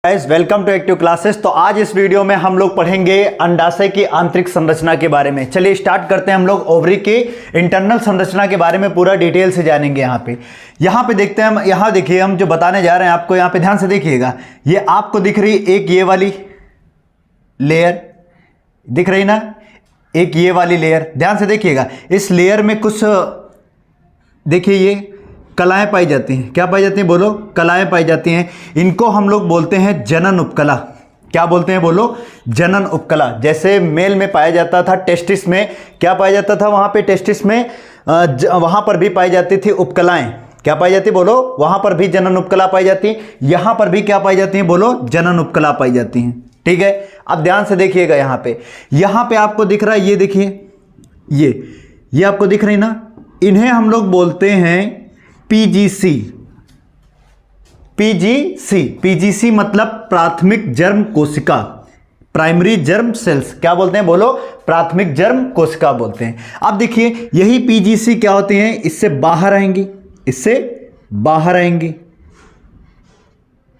Guys welcome to active classes. तो आज इस वीडियो में हम लोग पढ़ेंगे अंडाशय की आंतरिक संरचना के बारे में। चलिए स्टार्ट करते हैं। हम लोग ओवरी की इंटरनल संरचना के बारे में पूरा डिटेल से जानेंगे। यहाँ पे देखते हैं हम। यहाँ देखिए हम जो बताने जा रहे हैं आपको, यहाँ पे ध्यान से देखिएगा। ये आपको दिख रही एक ये वाली लेयर दिख रही ना, एक ये वाली लेयर। ध्यान से देखिएगा, इस लेयर में कुछ देखिए ये कलाएं पाई जाती हैं। क्या पाई जाती हैं बोलो? कलाएं पाई जाती हैं। इनको हम लोग बोलते हैं जनन उपकला। क्या बोलते हैं बोलो? जनन उपकला। जैसे मेल में पाया जाता था टेस्टिस में, क्या पाया जाता था वहां पे टेस्टिस में, वहां पर भी पाई जाती थी उपकलाएं। क्या पाई जाती बोलो? वहां पर भी जनन उपकला पाई जाती है। यहां पर भी क्या पाई जाती है बोलो? जनन उपकला पाई जाती हैं। ठीक है, अब ध्यान से देखिएगा। यहां पे आपको दिख रहा है, ये देखिए, ये आपको दिख रही ना, इन्हें हम लोग बोलते हैं पीजीसी। पीजीसी मतलब प्राथमिक जर्म कोशिका, प्राइमरी जर्म सेल्स। क्या बोलते हैं बोलो? प्राथमिक जर्म कोशिका बोलते हैं। अब देखिए यही पीजीसी क्या होती हैं, इससे बाहर आएंगी,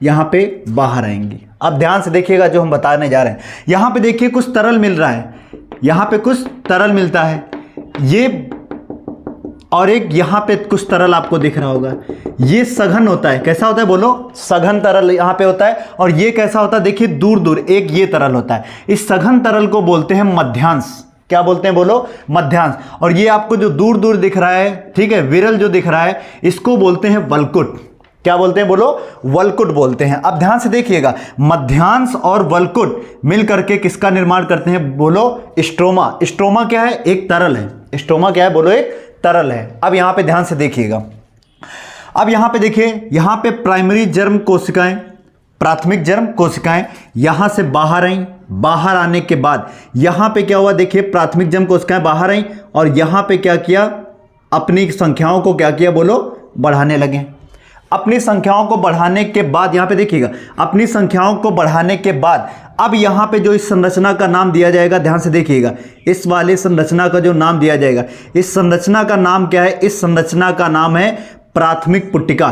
यहां पे बाहर आएंगी। अब ध्यान से देखिएगा जो हम बताने जा रहे हैं। यहां पे देखिए कुछ तरल मिल रहा है, यहां पे कुछ तरल मिलता है, ये और एक यहां पे कुछ तरल आपको दिख रहा होगा। ये सघन होता है। कैसा होता है बोलो? सघन तरल यहां पे होता है। और ये कैसा होता है देखिए, दूर दूर एक ये तरल होता है। इस सघन तरल को बोलते हैं मध्यांश। क्या बोलते हैं बोलो? मध्यांश। और ये आपको जो दूर दूर दिख रहा है, ठीक है, विरल जो दिख रहा है, इसको बोलते हैं वल्कुट। क्या बोलते हैं बोलो? वल्कुट बोलते हैं। अब ध्यान से देखिएगा, मध्यांश और वल्कुट मिल करके किसका निर्माण करते हैं बोलो? स्ट्रोमा। स्ट्रोमा क्या है? एक तरल है। स्ट्रोमा क्या है बोलो? एक तरल है। अब यहां पे ध्यान से देखिएगा। अब यहां पे देखिए, यहां पे प्राइमरी जर्म कोशिकाएं, प्राथमिक जर्म कोशिकाएं यहां से बाहर आई। बाहर आने के बाद यहां पे क्या हुआ देखिए, प्राथमिक जर्म कोशिकाएं बाहर आई और यहां पे क्या किया, अपनी संख्याओं को क्या किया बोलो? बढ़ाने लगे। अपनी संख्याओं को बढ़ाने के बाद यहां पे देखिएगा, अपनी संख्याओं को बढ़ाने के बाद अब यहां पे जो इस संरचना का नाम दिया जाएगा, ध्यान से देखिएगा, इस वाले संरचना का जो नाम दिया जाएगा, इस संरचना का नाम क्या है? इस संरचना का नाम है प्राथमिक पुट्टिका।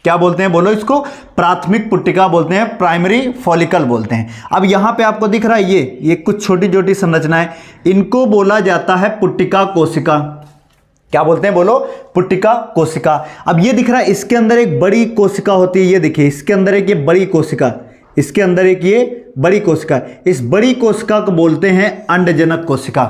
क्या बोलते हैं बोलो इसको? प्राथमिक पुट्टिका बोलते हैं, प्राइमरी फॉलिकल बोलते हैं। अब यहां पे आपको दिख रहा है ये कुछ छोटी छोटी संरचनाएं, इनको बोला जाता है पुट्टिका कोशिका। क्या बोलते हैं बोलो? पुट्टिका कोशिका। अब ये दिख रहा है, इसके अंदर एक बड़ी कोशिका होती है। ये देखिए, इसके अंदर एक ये बड़ी कोशिका, इसके अंदर एक ये बड़ी कोशिका। इस बड़ी कोशिका को बोलते हैं अंडजनक कोशिका।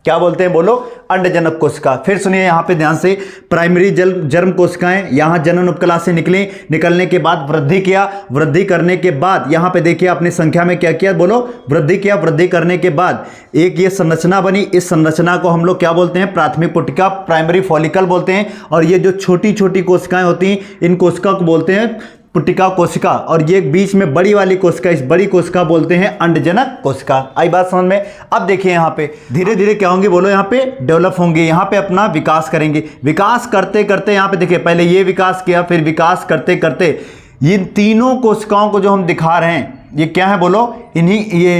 क्या बोलते हैं बोलो? अंडजनक कोशिका। फिर सुनिए यहां पे ध्यान से, प्राइमरी जर्म कोशिकाएं यहां जनन उपकला से निकलने के बाद वृद्धि किया। वृद्धि करने के बाद यहां पे देखिए अपनी संख्या में क्या किया बोलो? वृद्धि किया। वृद्धि करने के बाद एक ये संरचना बनी। इस संरचना को हम लोग क्या बोलते हैं? प्राथमिक पुट्टिका, प्राइमरी फॉलिकल बोलते हैं। और ये जो छोटी छोटी कोशिकाएं होती हैं, इन कोशिका को बोलते हैं पुट्टिका कोशिका। और ये बीच में बड़ी वाली कोशिका, इस बड़ी कोशिका बोलते हैं अंडजनक कोशिका। आई बात समझ में? अब देखिए यहाँ पे धीरे धीरे क्या होंगे बोलो? यहाँ पे डेवलप होंगे, यहाँ पे अपना विकास करेंगे। विकास करते करते यहाँ पे देखिए, पहले ये विकास किया, फिर विकास करते करते ये तीनों कोशिकाओं को जो हम दिखा रहे हैं, ये क्या है बोलो? इन्हीं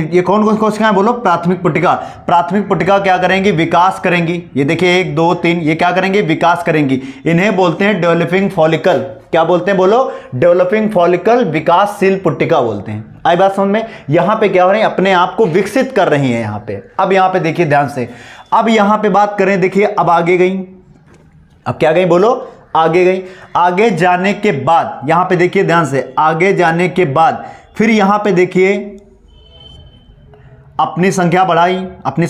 ये कौन कौन कोशिकाएं बोलो? प्राथमिक पुट्टिका। प्राथमिक पुट्टिका क्या करेंगी? विकास करेंगी। ये देखिए 1 2 3, ये क्या करेंगे? विकास करेंगी। इन्हें बोलते हैं डेवलपिंग फॉलिकल। क्या बोलते हैं बोलो? डेवलपिंग फॉलिकल, विकासशील पुट्टिका बोलते हैं। आई बात समझ में? यहां पे क्या हो रही है? अपने आप को विकसित कर रही है यहां पे। अब यहां पे देखिए ध्यान से, अब यहां पे बात करें, देखिए अब आगे गई। अब क्या गई बोलो? आगे गई। आगे जाने के बाद यहां पे देखिए ध्यान से, आगे जाने के बाद फिर यहां पे देखिए अपनी संख्या बढ़ाई। अपनी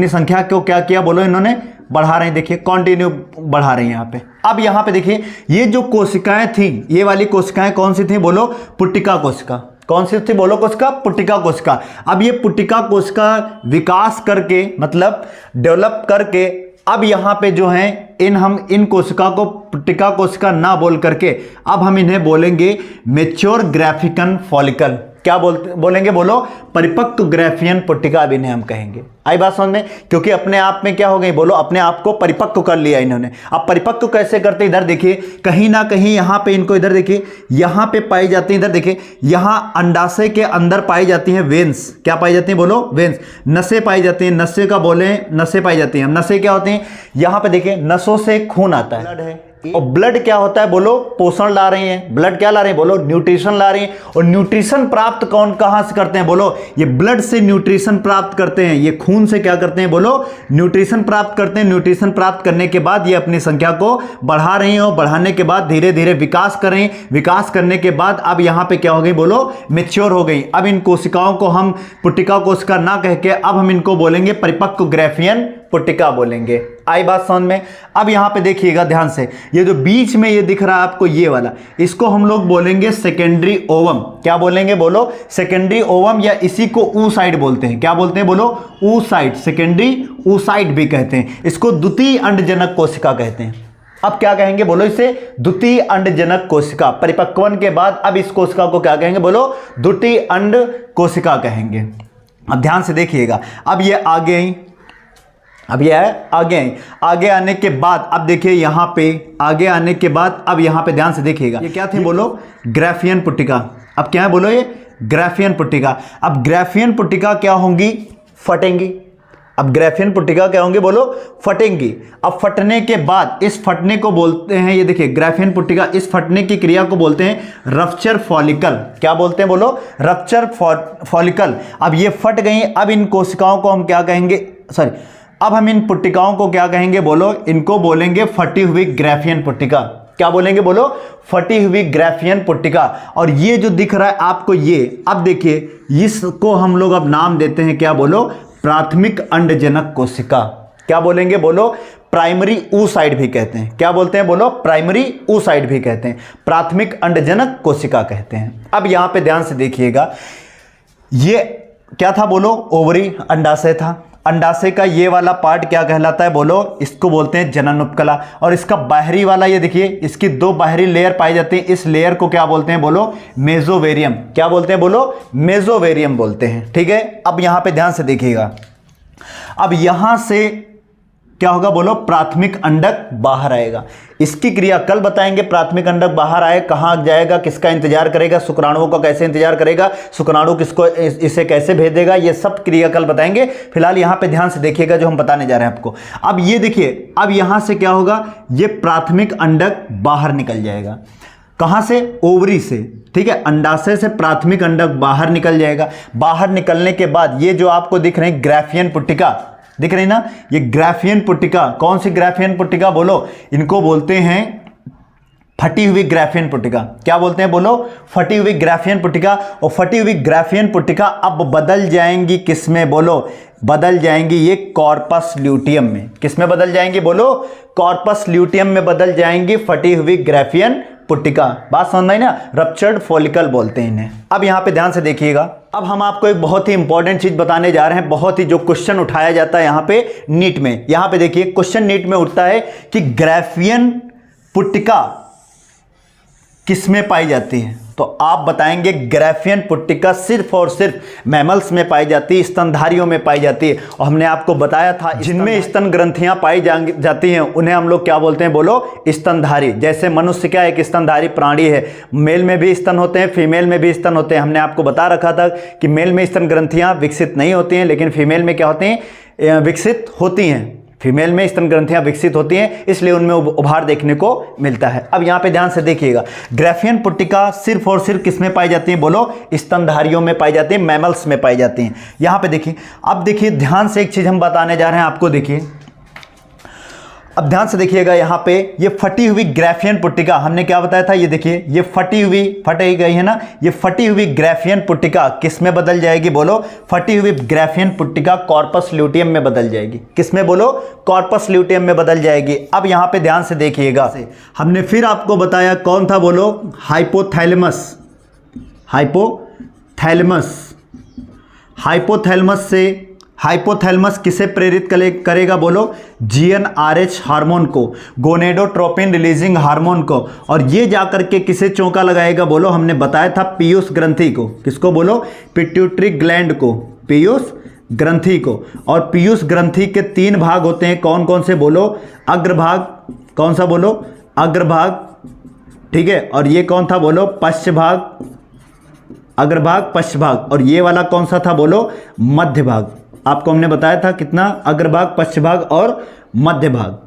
संख्या को क्या किया बोलो? इन्होंने बढ़ा रहे हैं। देखिए कंटिन्यू बढ़ा रहे हैं यहां पे। अब यहां पे देखिए ये जो कोशिकाएं थी, ये वाली कोशिकाएं कौन सी थी बोलो? पुट्टिका कोशिका। कौन सी थी बोलो? कोशिका, पुट्टिका कोशिका। अब ये पुट्टिका कोशिका विकास करके, मतलब डेवलप करके, अब यहां पे जो है हम इन कोशिका को पुट्टिका कोशिका ना बोल करके अब हम इन्हें बोलेंगे मैच्योर ग्राफिकन फॉलिकल। क्या बोलेंगे बोलो? परिपक्व ग्राफियन पुट्टिका अब इन्हें हम कहेंगे। आई बात समझ में? क्योंकि अपने आप में क्या हो गई बोलो? अपने आप को परिपक्व कर लिया इन्होंने। अब परिपक्व कैसे करते? इधर देखिए, कहीं ना कहीं यहां पे इनको, इधर देखिए, यहां पे पाई जाती है, इधर देखिए, यहां अंडाशय के अंदर पाई जाती हैं वेन्स। क्या पाई जाती हैं बोलो? वेन्स। नसें पाई जाती हैं। नसें का बोले, नसें पाई जाती हैं। नसें क्या होती हैं? यहां पे देखिए, नसों से खून आता है, ब्लड है। और ब्लड क्या होता है बोलो, पोषण ला रही हैं। ब्लड क्या ला रही है बोलो, न्यूट्रिशन ला रही है। और न्यूट्रिशन प्राप्त कहां से करते हैं बोलो, ये ब्लड से न्यूट्रिशन प्राप्त करते हैं, ये खून से क्या करते हैं बोलो, न्यूट्रिशन प्राप्त करते हैं। न्यूट्रिशन प्राप्त करने के बाद ये अपनी संख्या को बढ़ा रही हैं और बढ़ाने के बाद धीरे धीरे विकास कर रही हैं। विकास करने के बाद अब यहां पे क्या हो गई बोलो, मैच्योर हो गई। अब इन कोशिकाओं को हम पुट्टिका कोशिका ना कह के अब हम इनको बोलेंगे परिपक्व ग्राफियन पुट्टिका बोलेंगे। आई बात समझ में। अब यहां पे देखिएगा ध्यान से, ये जो बीच में ये दिख रहा है आपको ये वाला, इसको हम लोग बोलेंगे सेकेंडरी ओवम। क्या बोलेंगे बोलो, सेकेंडरी ओवम, या इसी को ऊसाइड बोलते हैं। क्या बोलते हैं बोलो, ऊसाइड, सेकेंडरी ऊसाइड भी कहते हैं। इसको द्वितीय अंडजनक कोशिका कहते हैं। अब क्या कहेंगे बोलो, इसे द्वितीय अंडजनक कोशिका। परिपक्वन के बाद अब इस कोशिका को क्या कहेंगे बोलो, द्वितीय अंड कोशिका कहेंगे। अब ध्यान से देखिएगा, अब ये आगे आई, अब यह है आगे आने के बाद अब देखिए यहां पे आगे आने के बाद अब यहां पे ध्यान से देखिएगा, ये क्या थी बोलो, ग्राफियन पुट्टिका। अब क्या है बोलो, ये ग्राफियन पुट्टिका। अब ग्राफियन पुट्टिका क्या होंगी, फटेंगी। अब ग्राफियन पुट्टिका क्या होंगी बोलो, फटेंगी। अब फटने के बाद इस फटने को बोलते हैं, ये देखिए ग्राफियन पुट्टिका, इस फटने की क्रिया को बोलते हैं रप्चर फॉलिकल। क्या बोलते हैं बोलो, रप्चर फॉलिकल। अब ये फट गई, अब इन कोशिकाओं को हम क्या कहेंगे, अब हम इन पुट्टिकाओं को क्या कहेंगे बोलो, इनको बोलेंगे फटी हुई ग्राफियन पुट्टिका। क्या बोलेंगे बोलो, फटी हुई ग्राफियन पुट्टिका। और ये जो दिख रहा है आपको ये, अब देखिए इसको हम लोग अब नाम देते हैं क्या बोलो, प्राथमिक अंडजनक कोशिका। क्या बोलेंगे बोलो, प्राइमरी ऊसाइड भी कहते हैं। क्या बोलते हैं बोलो, प्राइमरी ऊसाइड भी कहते हैं, प्राथमिक अंडजनक कोशिका कहते हैं। अब यहां पे ध्यान से देखिएगा, ये क्या था बोलो, ओवरी, अंडाशय था। अंडाशय का ये वाला पार्ट क्या कहलाता है बोलो, इसको बोलते हैं जनन उपकला। और इसका बाहरी वाला ये देखिए, इसकी दो बाहरी लेयर पाई जाती है, इस लेयर को क्या बोलते हैं बोलो, मेसोवेरियम। क्या बोलते हैं बोलो, मेसोवेरियम बोलते हैं। ठीक है, अब यहां पे ध्यान से देखिएगा, अब यहां से क्या होगा बोलो, प्राथमिक अंडक बाहर आएगा। इसकी क्रिया कल बताएंगे। प्राथमिक अंडक बाहर आए, कहां जाएगा, किसका इंतजार करेगा, शुक्राणुओं का कैसे इंतजार करेगा, शुक्राणु किसको इसे कैसे भेज देगा, ये सब क्रिया कल बताएंगे। फिलहाल यहां पे ध्यान से देखिएगा जो हम बताने जा रहे हैं आपको। अब ये देखिए, अब यहां से क्या होगा, ये प्राथमिक अंडक बाहर निकल जाएगा। कहां से, ओवरी से। ठीक है, अंडाशय से प्राथमिक अंडक बाहर निकल जाएगा। बाहर निकलने के बाद ये जो आपको दिख रहे हैं ग्राफियन पुट्टिका दिख रही ना, ये ग्राफियन पुट्टिका। कौन सी ग्राफियन पुट्टिका बोलो, इनको बोलते हैं फटी हुई ग्राफियन पुट्टिका। क्या बोलते हैं बोलो, फटी हुई ग्राफियन पुट्टिका। और फटी हुई ग्राफियन पुट्टिका अब बदल जाएंगी किसमें बोलो, बदल जाएंगी ये कॉर्पस ल्यूटियम में। किसमें बदल जाएंगी बोलो, कॉर्पस ल्यूटियम में बदल जाएंगी फटी हुई ग्राफियन पुट्टिका। बात समझ में आई ना, रप्चर्ड फॉलिकल बोलते हैं इन्हें। अब यहां पे ध्यान से देखिएगा, अब हम आपको एक बहुत ही इंपॉर्टेंट चीज बताने जा रहे हैं, बहुत ही जो क्वेश्चन उठाया जाता है यहां पे नीट में। यहां पे देखिए क्वेश्चन नीट में उठता है कि ग्राफियन पुट्टिका किसमें पाई जाती है, तो आप बताएंगे ग्राफियन पुट्टिका सिर्फ और सिर्फ मैमल्स में पाई जाती है, स्तनधारियों में पाई जाती है। और हमने आपको बताया था जिनमें स्तन ग्रंथियां पाई जाती हैं उन्हें हम लोग क्या बोलते हैं बोलो, स्तनधारी। जैसे मनुष्य क्या एक स्तनधारी प्राणी है, मेल में भी स्तन होते हैं, फीमेल में भी स्तन होते हैं। हमने आपको बता रखा था कि मेल में स्तन ग्रंथियां विकसित नहीं होती हैं, लेकिन फीमेल में क्या होती हैं, विकसित होती हैं। फीमेल में स्तन ग्रंथियां विकसित होती हैं, इसलिए उनमें उभार देखने को मिलता है। अब यहां पे ध्यान से देखिएगा, ग्राफियन पुट्टिका सिर्फ और सिर्फ किसमें पाई जाती है बोलो, स्तनधारियों में पाई जाती है, मैमल्स में पाई जाती हैं। यहां पे देखिए, अब देखिए ध्यान से एक चीज हम बताने जा रहे हैं आपको। देखिए अब ध्यान से देखिएगा, यहां पे ये फटी हुई ग्राफियन पुट्टिका हमने क्या बताया था, ये देखिए ये फटी गई है ना, ये फटी हुई ग्राफियन पुट्टिका किस में बदल जाएगी बोलो, फटी हुई ग्राफियन पुट्टिका कॉर्पस ल्यूटियम में बदल जाएगी। किस में बोलो, कॉर्पस ल्यूटियम में बदल जाएगी। अब यहां पे ध्यान से देखिएगा, हमने फिर आपको बताया कौन था बोलो, हाइपोथैलेमस। हाइपोथैलेमस किसे प्रेरित करेगा बोलो, GnRH हार्मोन को, गोनेडोट्रोपिन रिलीजिंग हार्मोन को। और ये जाकर के किसे चौंका लगाएगा बोलो, हमने बताया था पीयूष ग्रंथि को। किसको बोलो, पिट्यूटरी ग्लैंड को, पीयूष ग्रंथि को। और पीयूष ग्रंथि के 3 भाग होते हैं, कौन कौन से बोलो, अग्रभाग, कौन सा बोलो, अग्रभाग, ठीक है। और ये कौन था बोलो, पश्च भाग, अग्रभाग पश्च भाग। और ये वाला कौन सा था बोलो, मध्य भाग। आपको हमने बताया था कितना, अग्रभाग, पश्च भाग और मध्य भाग।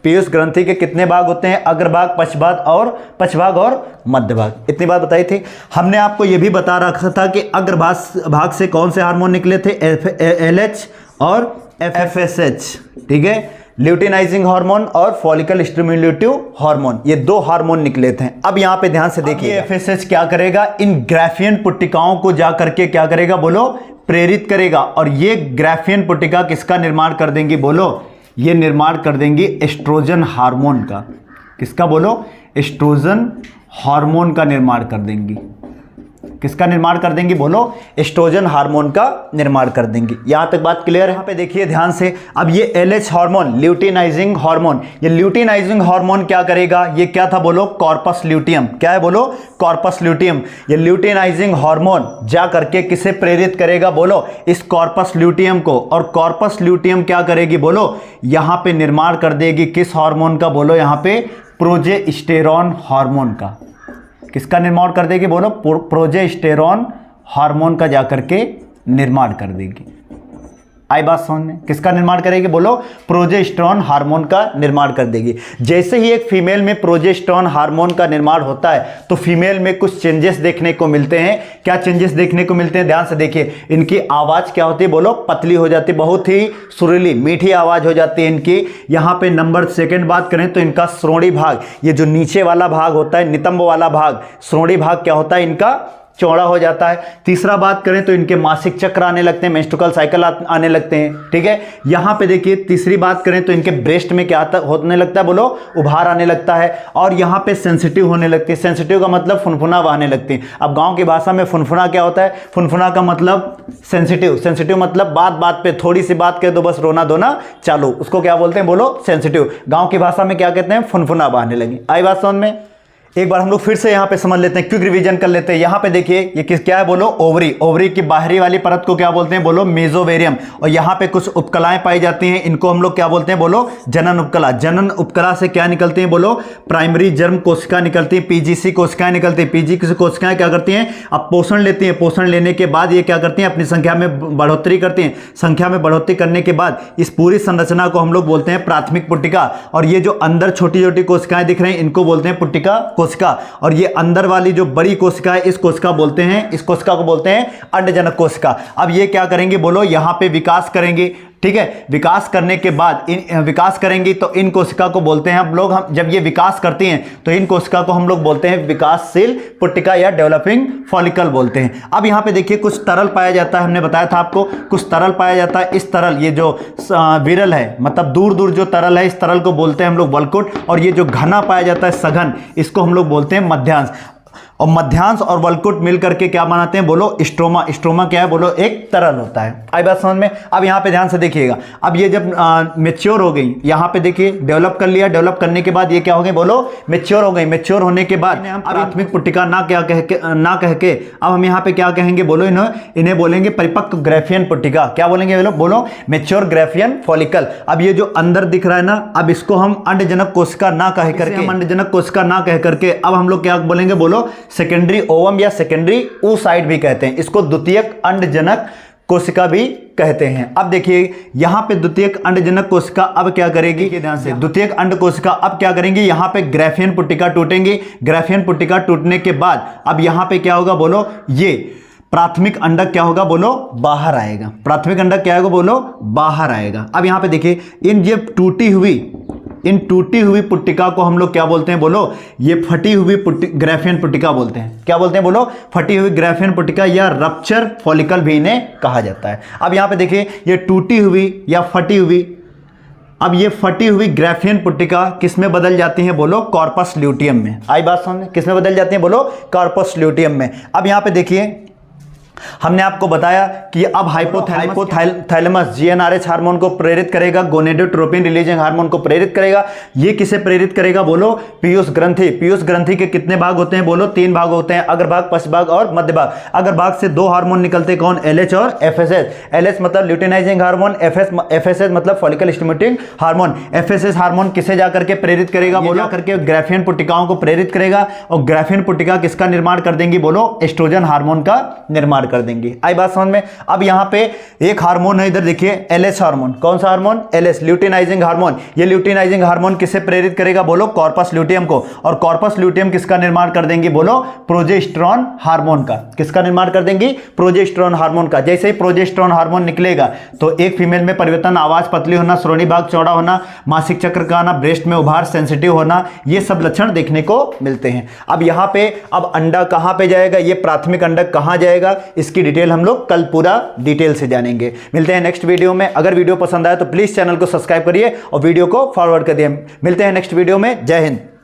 पीयूष ग्रंथि के कितने भाग होते हैं? अग्रभाग, पश्चभाग और मध्य भाग। इतनी बात बताई थी। हमने आपको यह भी बता रखा था कि अग्रभाग से कौन से हार्मोन निकले थे? LH और FSH, ठीक है, ल्यूटिनाइजिंग हार्मोन और फॉलिकल स्टिमुलेटिव हार्मोन, ये 2 हार्मोन निकले थे। अब यहां पे ध्यान से देखिए, FSH क्या करेगा? इन ग्राफियन पुट्टिकाओं को जा करके क्या करेगा? बोलो, प्रेरित करेगा। और ये ग्राफियन पुट्टिका किसका निर्माण कर देंगी? बोलो, ये निर्माण कर देंगी एस्ट्रोजन हार्मोन का। किसका? बोलो, एस्ट्रोजन हार्मोन का निर्माण कर देंगी। किसका निर्माण कर देंगी? बोलो, एस्ट्रोजन हार्मोन का निर्माण कर देंगी। यहां तक बात क्लियर है? यहां पे देखिए ध्यान से। अब ये LH हार्मोन, ल्यूटिनाइजिंग हार्मोन, ये ल्यूटिनाइजिंग हार्मोन क्या करेगा? ये क्या था? बोलो, कॉर्पस ल्यूटियम। क्या है? बोलो, कॉर्पस ल्यूटियम। ये ल्यूटिनाइजिंग हार्मोन जा करके किसे प्रेरित करेगा? बोलो, इस कॉर्पस ल्यूटियम को। और कॉर्पस ल्यूटियम क्या करेगी? बोलो, यहां पे निर्माण कर देगी किस हार्मोन का? बोलो, यहां पे प्रोजेस्टेरॉन हार्मोन का। किसका निर्माण कर देगी? बोलो, प्रोजेस्टेरॉन हार्मोन का जाकर के निर्माण कर देगी। आई बात समझ में? किसका निर्माण करेगी? बोलो, प्रोजेस्टेरॉन हार्मोन का निर्माण कर देगी। जैसे ही एक फीमेल में प्रोजेस्टेरॉन हार्मोन का निर्माण होता है तो फीमेल में कुछ चेंजेस देखने को मिलते हैं। क्या चेंजेस देखने को मिलते हैं? ध्यान से देखिए। इनकी आवाज क्या होती है? बोलो, पतली हो जाती है, बहुत ही सुरीली मीठी आवाज हो जाती है इनकी। यहां पे नंबर 2 बात करें तो इनका श्रोणी भाग, ये जो नीचे वाला भाग होता है, नितंब वाला भाग, श्रोणी भाग क्या होता है? इनका चौड़ा हो जाता है। तीसरा बात करें तो इनके मासिक चक्र आने लगते हैं, मेंस्ट्रुअल साइकिल आने लगते हैं, ठीक है। यहां पे देखिए, तीसरी बात करें तो इनके ब्रेस्ट में क्या होने लगता है? बोलो, उभार आने लगता है। और यहां पे सेंसिटिव होने लगती है। सेंसिटिव का मतलब फुनफुना बहने लगती है। अब गांव की भाषा में फुनफुना क्या होता है? फुनफुना का मतलब सेंसिटिव। सेंसिटिव मतलब बात बात पे, थोड़ी सी बात कह दो बस रोना धोना चालू, उसको क्या बोलते हैं? बोलो, सेंसिटिव। गांव की भाषा में क्या कहते हैं? फुनफुना बहने लगी। आई बात समझ में? एक बार हम लोग फिर से यहाँ पे समझ लेते हैं, क्विक रिवीजन कर लेते हैं। यहाँ पे देखिए, ये क्या है? बोलो, ओवरी। ओवरी की बाहरी वाली परत को क्या बोलते हैं? बोलो, मेसोवेरियम। और यहाँ पे कुछ उपकलाएं पाई जाती हैं, इनको हम लोग क्या बोलते हैं? बोलो, जनन उपकला। जनन उपकला से क्या निकलती हैं? बोलो, प्राइमरी जर्म कोशिका निकलती है, PGC कोशिकाएं निकलती है। PGC कोशिकाएं क्या करती हैं? अब पोषण लेती हैं। पोषण लेने के बाद ये क्या करती हैं? अपनी संख्या में बढ़ोतरी करती हैं। संख्या में बढ़ोतरी करने के बाद इस पूरी संरचना को हम लोग बोलते हैं प्राथमिक पुट्टिका। और ये जो अंदर छोटी छोटी कोशिकाएं दिख रही हैं, इनको बोलते हैं पुट्टिका कोशिका। और ये अंदर वाली जो बड़ी कोशिका है, इस कोशिका बोलते हैं, इस कोशिका को बोलते हैं अंडजनक कोशिका। अब ये क्या करेंगे? बोलो, यहां पे विकास करेंगे, ठीक है। विकास करने के बाद विकास करेंगी तो इन कोशिका को बोलते हैं हम लोग, जब ये विकास करती हैं तो इन कोशिका को हम लोग बोलते हैं विकासशील पुट्टिका या डेवलपिंग फॉलिकल बोलते हैं। अब यहां पे देखिए, कुछ तरल पाया जाता है, हमने बताया था आपको, कुछ तरल पाया जाता है। इस तरल, ये जो विरल है, मतलब दूर दूर जो तरल है, इस तरल को बोलते हैं हम लोग वल्कुट। और ये जो घना पाया जाता है, सघन, इसको हम लोग बोलते हैं मध्यांश। और मध्यांश और वल्कुट मिलकर के क्या बनाते हैं? बोलो, स्ट्रोमा। स्ट्रोमा क्या है? बोलो, एक तरल होता है। आई बात समझ में? अब यहां पे ध्यान से देखिएगा। अब ये जब मैच्योर हो गई, यहां पे देखिए, डेवलप कर लिया। डेवलप करने के बाद ये क्या हो गई? बोलो, मैच्योर हो गई। मैच्योर होने के बाद हम प्राथमिक पुट्टिका ना कह के अब हम यहां पे क्या कहेंगे? बोलो, इन्हें बोलेंगे परिपक्व ग्राफियन पुट्टिका। क्या बोलेंगे? बोलो, मैच्योर ग्राफियन फॉलिकल। अब ये जो अंदर दिख रहा है ना, अब इसको हम अंडजनक कोशिका ना कह करके, अंडजनक कोशिका ना कह करके अब हम लोग क्या बोलेंगे? बोलो, सेकेंडरी ओवम या सेकेंडरी oocyte भी कहते हैं। इसको द्वितीयक अंडजनक कोशिका भी कहते हैं। अब देखिए, यहां पे द्वितीयक अंडजनक कोशिका अब क्या करेगी? ध्यान से, द्वितीयक अंड कोशिका अब क्या करेंगी? यहां पे ग्राफियन पुट्टिका टूटेंगी। ग्राफियन पुट्टिका टूटने के बाद अब यहां पे क्या होगा? बोलो, ये प्राथमिक अंडक क्या होगा? बोलो, बाहर आएगा। प्राथमिक अंडक क्या होगा? बोलो, बाहर आएगा। अब यहां पे देखिए, इन टूटी हुई पुट्टिका को हम लोग क्या बोलते हैं? बोलो, ये फटी हुई ग्राफियन पुट्टिका बोलते हैं। क्या बोलते हैं? बोलो, फटी हुई ग्राफियन पुट्टिका या रप्चर फॉलिकल भी इन्हें कहा जाता है। अब यहां पे देखिए, ये टूटी हुई या फटी हुई, अब ये फटी हुई ग्राफियन पुट्टिका किस में बदल जाती है? बोलो, कॉर्पस ल्यूटियम में। आई बात समझ? किस में बदल जाती है? बोलो, कॉर्पस ल्यूटियम में। अब यहां पे देखिए, हमने आपको बताया कि अब हाइपोथैलेमस GnRH हार्मोन को प्रेरित करेगा, गोनेडोट्रोपिन रिलीजिंग हार्मोन को प्रेरित करेगा। ये किसे प्रेरित करेगा? बोलो, पीयूष ग्रंथि। पीयूष ग्रंथि के कितने भाग होते हैं? बोलो, 3 भाग होते हैं, अग्रभाग, पश्चभाग और मध्य भाग। अग्रभाग से 2 हार्मोन निकलते हैं, कौन? LH और FSH। LH मतलब ल्यूटिनाइजिंग हार्मोन, FSH मतलब follicle stimulating hormone. FSH hormone किसे जाकर के प्रेरित करेगा? बोलो, करके ग्राफियन पुट्टिकाओं को प्रेरित करेगा। और ग्राफियन पुट्टिका किसका निर्माण कर देंगी? बोलो, एस्ट्रोजन हार्मोन का निर्माण निर्माण कर देंगी। आई बात समझ में। अब यहाँ पे एक हार्मोन है, इधर देखिए एलएस हार्मोन। कौन सा हार्मोन? LS, luteinizing hormone. ये ल्यूटिनाइजिंग हार्मोन किसे प्रेरित करेगा? बोलो कॉर्पस ल्यूटियम को। और कॉर्पस ल्यूटियम किसका निर्माण कर देंगी? बोलो प्रोजेस्टेरॉन हार्मोन का। किसका निर्माण कर देंगी? प्रोजेस्टेरॉन हार्मोन का। जैसे ही प्रोजेस्टेरॉन हार्मोन निकलेगा तो एक फीमेल में परिवर्तन, आवाज पतली होना, श्रोणि भाग चौड़ा होना, मासिक चक्र का आना, ब्रेस्ट में उभार, सेंसिटिव होना, ये सब लक्षण देखने को मिलते हैं। अब यहाँ पे अब अंडा कहाँ पे जाएगा, ये प्राथमिक अंडक कहाँ जाएगा, इसकी डिटेल हम लोग कल पूरा डिटेल से जानेंगे। मिलते हैं नेक्स्ट वीडियो में। अगर वीडियो पसंद आया तो प्लीज चैनल को सब्सक्राइब करिए और वीडियो को फॉरवर्ड कर दिए। मिलते हैं नेक्स्ट वीडियो में। जय हिंद।